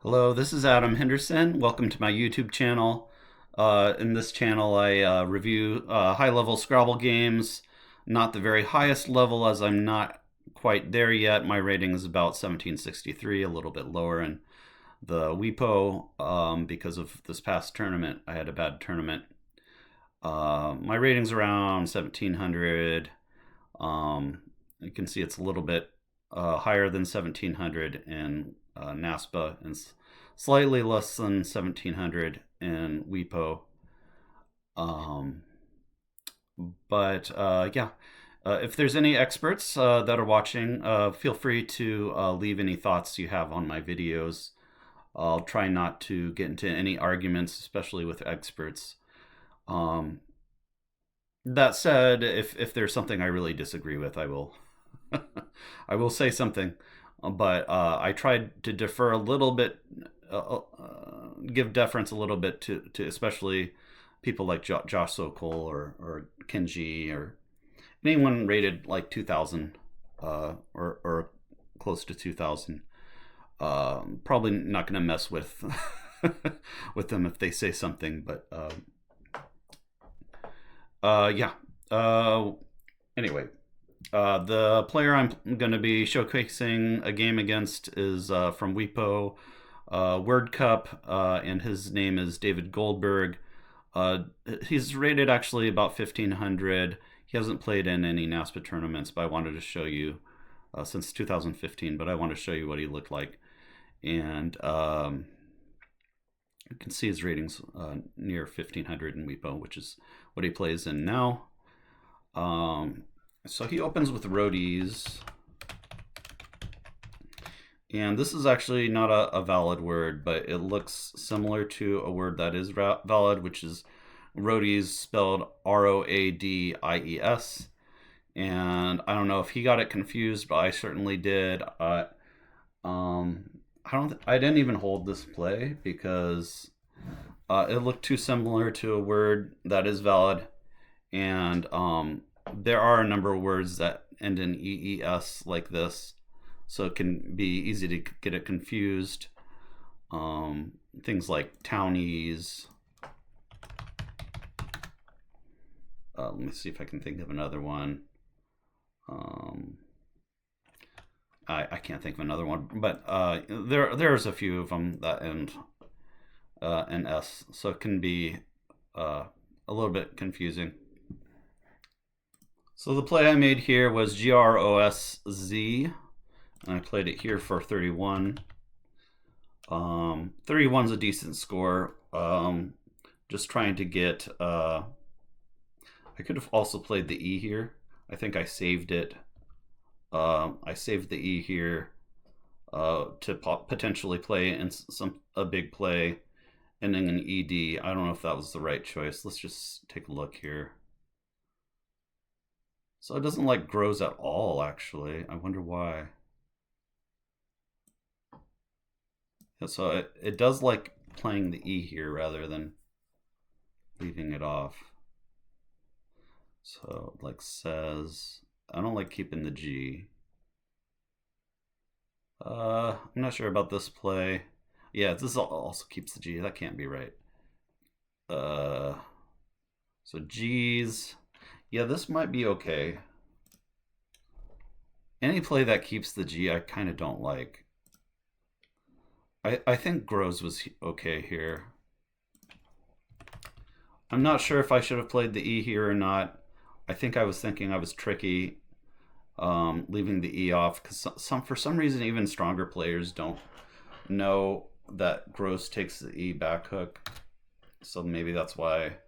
Hello, this is Adam Henderson. Welcome to my YouTube channel. In this channel, I review high-level Scrabble games. Not the very highest level, as I'm not quite there yet. My rating is about 1763, a little bit lower in the WePo because of this past tournament. I had a bad tournament. My rating's around 1700. You can see it's a little bit higher than 1700 in NASPA and slightly less than 1700 in WePo. Um, but yeah, if there's any experts that are watching, feel free to leave any thoughts you have on my videos. I'll try not to get into any arguments, especially with experts. Um, that said, if there's something I really disagree with, I will I will say something. But I tried to defer a little bit, give deference a little bit to especially people like Josh Sokol or Kenji or anyone rated like 2000 or close to 2000. Probably not going to mess with with them if they say something, but yeah. Anyway, the player I'm going to be showcasing a game against is from WePo Word Cup, and his name is David Goldberg. He's rated actually about 1500. He hasn't played in any NASPA tournaments, but I wanted to show you since 2015. But I want to show you what he looked like, and you can see his ratings near 1500 in WePo, which is what he plays in now. So he opens with roadies. And this is actually not a valid word, but it looks similar to a word that is valid, which is roadies, spelled Roadies. And I don't know if he got it confused, but I certainly did. I didn't even hold this play because it looked too similar to a word that is valid, and there are a number of words that end in EES like this, so it can be easy to get it confused. Things like townies. Let me see if I can think of another one. I can't think of another one, but there's a few of them that end in S, so it can be a little bit confusing. So the play I made here was GROSZ, and I played it here for 31. 31's a decent score. Just trying to get. I could have also played the E here. I think I saved it. I saved the E here to potentially play in a big play, ending in ED. I don't know if that was the right choice. Let's just take a look here. So it doesn't like grows at all, actually. I wonder why. Yeah, so it does like playing the E here rather than leaving it off. So it like says, I don't like keeping the G. I'm not sure about this play. Yeah, this also keeps the G. That can't be right. So G's. Yeah, this might be okay. Any play that keeps the G, I kind of don't like. I think grows was okay here. I'm not sure if I should have played the E here or not. I think I was thinking I was tricky, leaving the E off, because for some reason even stronger players don't know that gross takes the E back hook. So maybe that's why.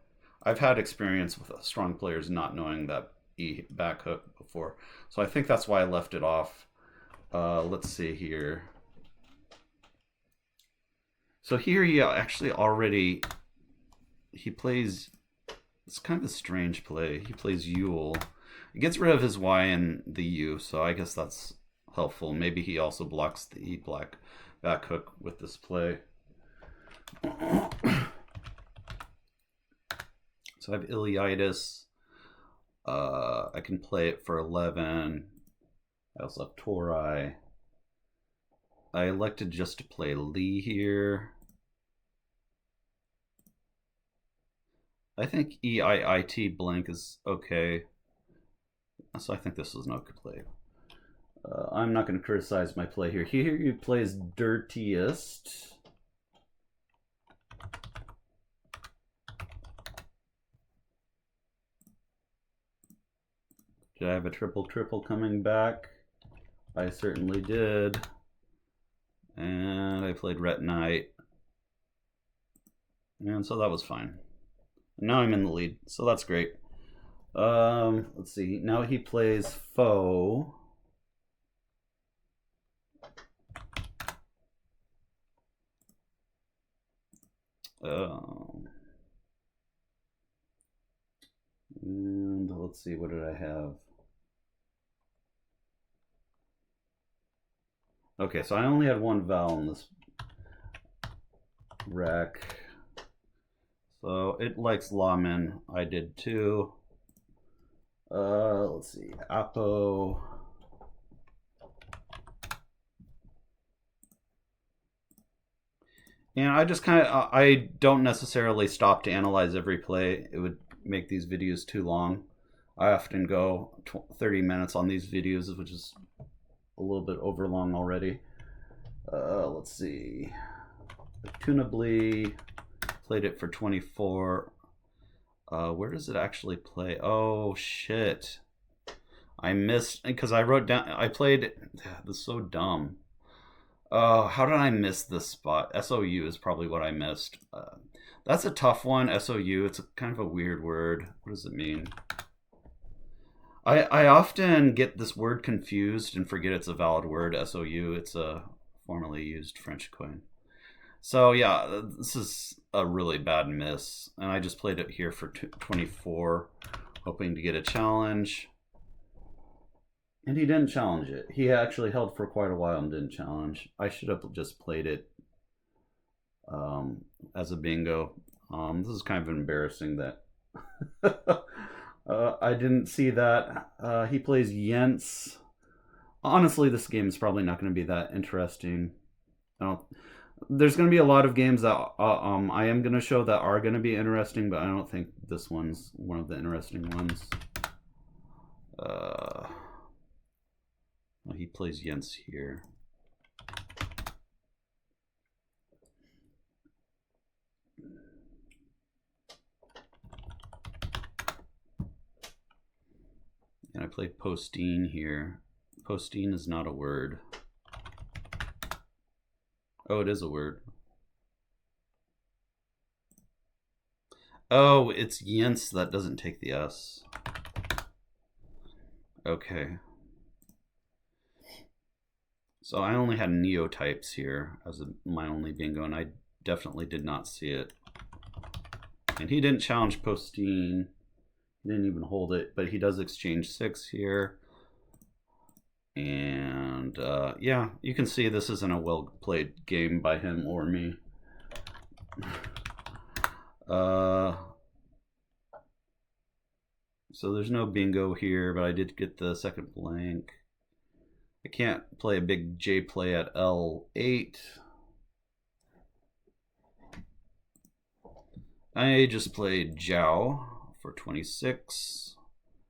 I've had experience with strong players not knowing that E back hook before. So I think that's why I left it off. Let's see here. So here he actually already, he plays, it's kind of a strange play. He plays Yule. He gets rid of his Y and the U, so I guess that's helpful. Maybe he also blocks the E black back hook with this play. So I have ileitis. I can play it for 11. I also have Tori. I elected just to play Lee here. I think EIIT blank is okay. So I think this was an okay play. I'm not going to criticize my play here. Here he plays dirtiest. Did I have a triple coming back? I certainly did. And I played Retinite. And so that was fine. Now I'm in the lead, so that's great. Let's see. Now he plays Foe. And let's see, what did I have? Okay, so I only had one vowel in this rack. So it likes lawman. I did too. Let's see, Apo. And I just kind of, I don't necessarily stop to analyze every play. It would make these videos too long. I often go 30 minutes on these videos, which is a little bit over long already. Let's see. Tunably played it for 24. Where does it actually play? Oh, shit. I missed, because I wrote down, I played, this is so dumb. How did I miss this spot? SOU is probably what I missed. That's a tough one, SOU. It's kind of a weird word. What does it mean? I often get this word confused and forget it's a valid word, SOU. It's a formerly used French coin. So yeah, this is a really bad miss. And I just played it here for 24, hoping to get a challenge. And he didn't challenge it. He actually held for quite a while and didn't challenge. I should have just played it as a bingo. This is kind of embarrassing that I didn't see that. He plays Jens. Honestly, this game is probably not going to be that interesting. There's going to be a lot of games that I am going to show that are going to be interesting, but I don't think this one's one of the interesting ones. He plays Jens here. And I played Postine here. Postine is not a word. Oh, it is a word. Oh, it's Jens that doesn't take the S. Okay. So I only had neotypes here as my only bingo, and I definitely did not see it. And he didn't challenge Postine. He didn't even hold it, but he does exchange 6 here. And yeah, you can see this isn't a well-played game by him or me. So there's no bingo here, but I did get the second blank. I can't play a big J play at L8. I just played Zhao for 26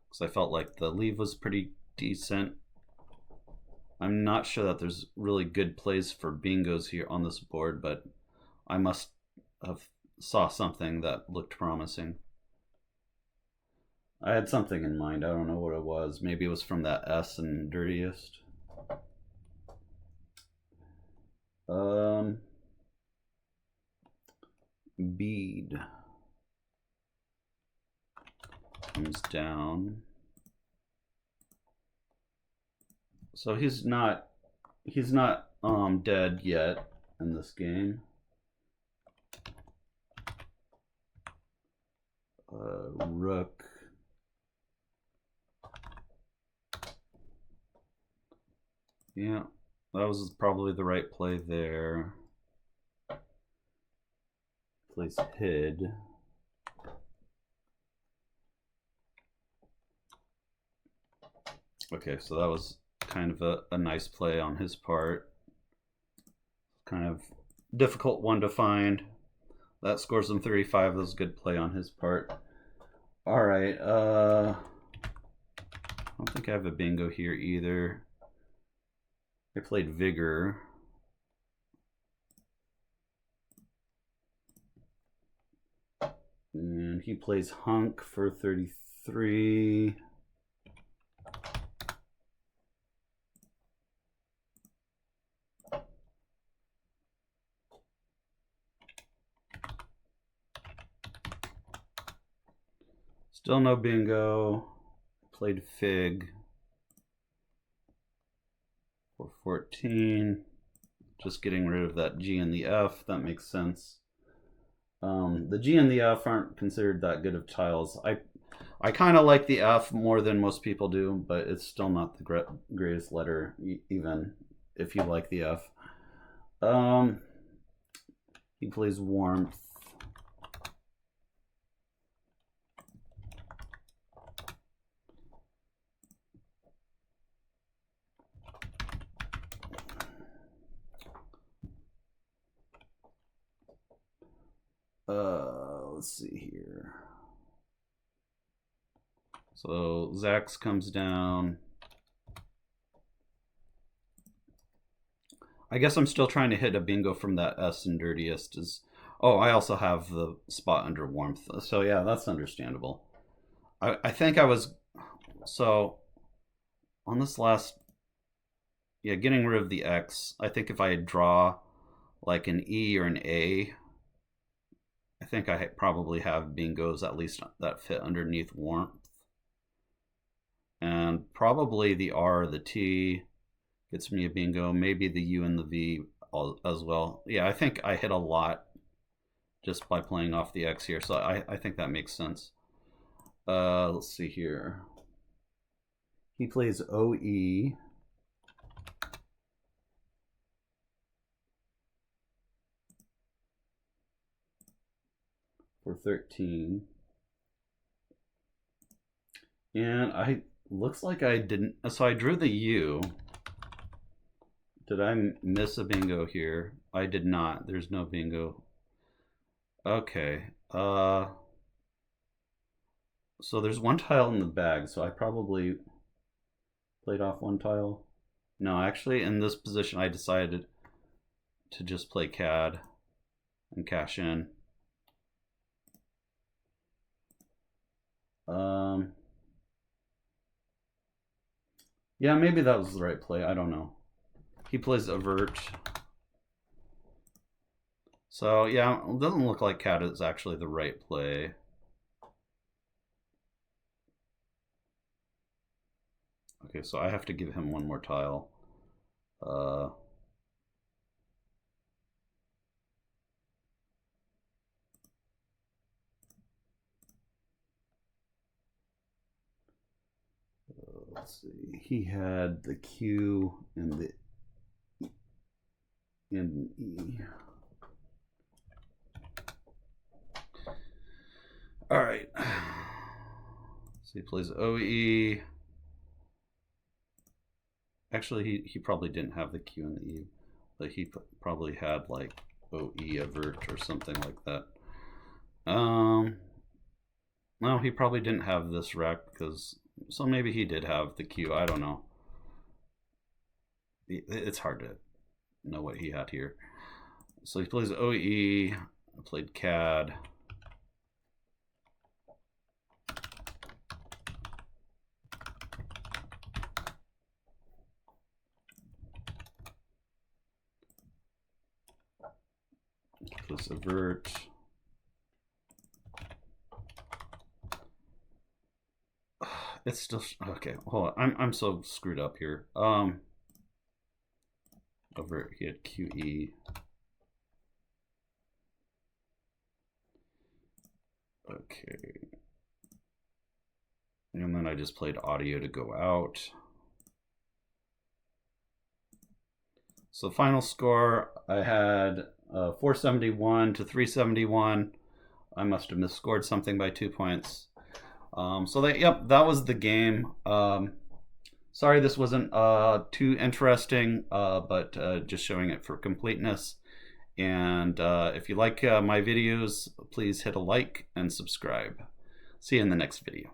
because I felt like the leave was pretty decent. I'm not sure that there's really good plays for bingos here on this board, but I must have saw something that looked promising. I had something in mind. I don't know what it was. Maybe it was from that S in dirtiest. Bead comes down. So he's not dead yet in this game. Rook. Yeah, that was probably the right play there. Plays hid. Okay, so that was kind of a nice play on his part. kind of difficult one to find. That scores him 35. That was a good play on his part. All right. I don't think I have a bingo here either. I played Vigor. And he plays Hunk for 33. Still no bingo. Played Fig for 14. Just getting rid of that G and the F. That makes sense. The G and the F aren't considered that good of tiles. I kind of like the F more than most people do, but it's still not the greatest letter, even if you like the F. He plays Warmth. Let's see here. So Zax comes down. I guess I'm still trying to hit a bingo from that S in Dirtiest. Oh, I also have the spot under Warmth. So yeah, that's understandable. I think I was... So on this last... Yeah, getting rid of the X. I think if I draw like an E or an A, I think I probably have bingos at least that fit underneath Warmth. And probably the R or the T gets me a bingo. Maybe the U and the V as well. Yeah, I think I hit a lot just by playing off the X here. So I think that makes sense. Let's see here. He plays OE. For 13. And looks like I didn't, so I drew the U. Did I miss a bingo here? I did not. There's no bingo. Okay. So there's one tile in the bag, so I probably played off one tile. No, actually in this position I decided to just play CAD and cash in. Yeah, maybe that was the right play. I don't know. He plays Avert. So yeah, it doesn't look like CAD is actually the right play. Okay, so I have to give him one more tile. Let's see. He had the Q and the E. All right. So he plays OE. Actually, he probably didn't have the Q and the E, but he probably had like OE Avert or something like that. No, he probably didn't have this rack because. So maybe he did have the Q. I don't know. It's hard to know what he had here. So he plays OE. I played CAD. Plus Avert. It's still okay. Hold on, I'm so screwed up here. Over he had QE. Okay, and then I just played audio to go out. So final score, I had 471 to 371. I must have misscored something by 2 points. So that was the game. Sorry this wasn't too interesting, but just showing it for completeness. And if you like my videos, please hit a like and subscribe. See you in the next video.